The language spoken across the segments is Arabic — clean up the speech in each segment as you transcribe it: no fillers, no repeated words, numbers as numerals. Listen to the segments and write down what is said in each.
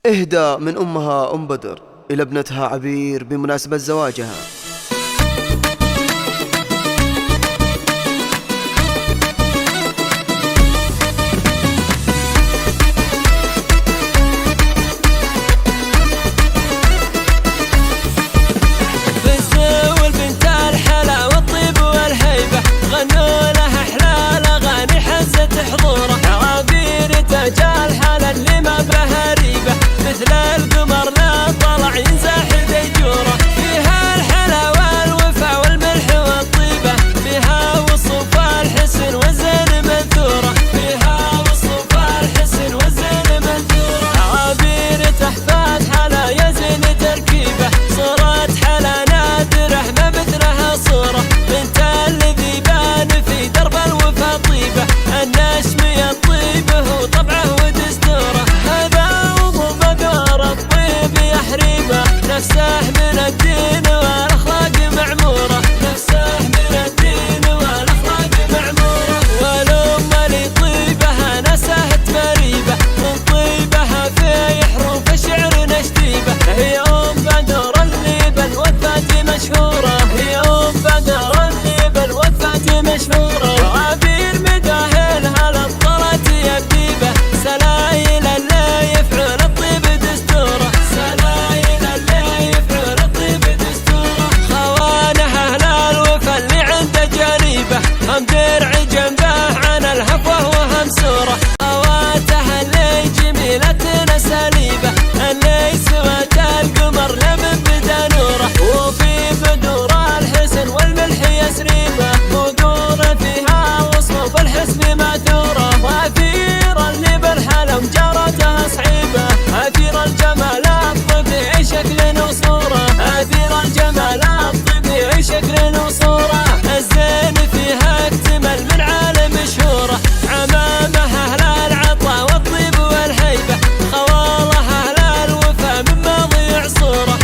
إهداء من أمها أم بدر إلى ابنتها عبير بمناسبة زواجها. رجال حالا اللي ما بها ريبة، مثل القمر لا طلع ينزاح ديجوره. فيها الحلا والوفا والملح والطيبة، فيها وصف الحسن والزين منثورة، فيها وصف الحسن والزين منثورة. عبير تحفات حلا يزن تركيبة، صورة حلا نادرة ما مثلها صورة. بنت الذي بان في درب الوفا طيبة، النشم يطيبه وطبعه ودستوره. هذا وضو بدور الطيب يحريبه، نفسه من الدين والاخلاق معموره، نفسه من الدين والاخلاق معموره. والام اللي طيبها نسهت مريبه، من طيبها في حروف الشعر نشتيبه. هي ام بدر اللي بالوفات مشهوره، هي ام بدر اللي بالوفات مشهوره. عبير مداهلها للطلت يبديبه، سلايل اللي يفعل الطيب دستوره، سلايل اللي يفعل الطيب دستوره. خوانها اهل الوفا اللي عنده جريبه، هم درع جنبه عن الهفوه وهم سوره. خواتها اللي جميلة سليبه، اللي سوت القمر لمن بدا نوره. وفي بدور الحسن والملح يسريبه، بدور فيها وصف الحسن ماثوره. وأثير اللي بالحلم جارتها صعيبه، أثير الجمال الطبيعي شكل وصوره، أثير الجمال الطبيعي شكل وصوره. الزين فيها اكتمل من عالم مشهوره، عمامها أهل العطا والطيب والهيبة، خوالها أهل الوفا من ماضي عصوره.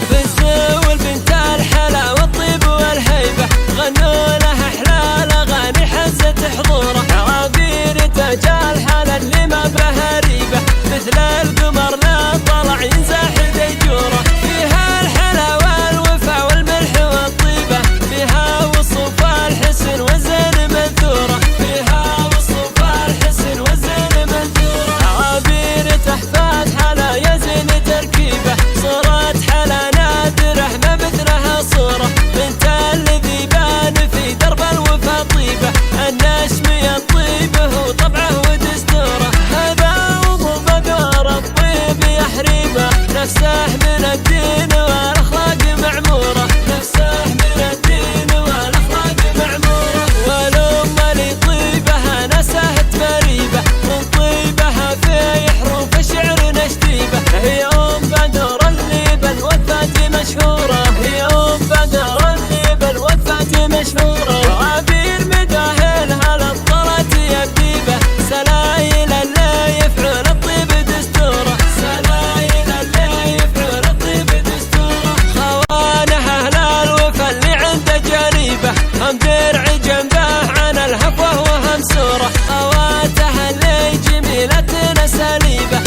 بالزول بنت الحلا والطيب والهيبة، غنوا لها أحلى الأغاني حزت حضوره. عبير تجال حلا اللي ما بها ريبة، مثل القمر لا طلع ينزاح ديجوره. فيها الحلا والوفا والملح والطيبة، فيها وصف الحسن والزين منثورة، فيها وصف الحسن والزين منثورة. عبير تحفات حلا يزن تركيبة، صورة حلا نادرة ما مثلها صورة. بنت الذي بان في درب الوفا طيبة، النشم يطيبه وطبعه ودستوره. هذا وضو بدور الطيب يحريبه، نفسه من الدين والاخلاق معموره، نفسه من الدين والاخلاق معموره. والام اللي طيبها نسهت مريبه، من طيبها في حروف الشعر نشتيبه. هي ام بدر اللي بالوفات مشهوره، هي ام بدر اللي بالوفات مشهوره. عبير مداهلها للطلت يبديبه، سلايل اللي يفعل الطيب دستوره، سلايل اللي يفعل الطيب دستوره. خوانها اهل الوفا اللي عنده جريبه، هم درع جنبه عن الهفوه وهم سوره. خواتها اللي جميلة سليبه،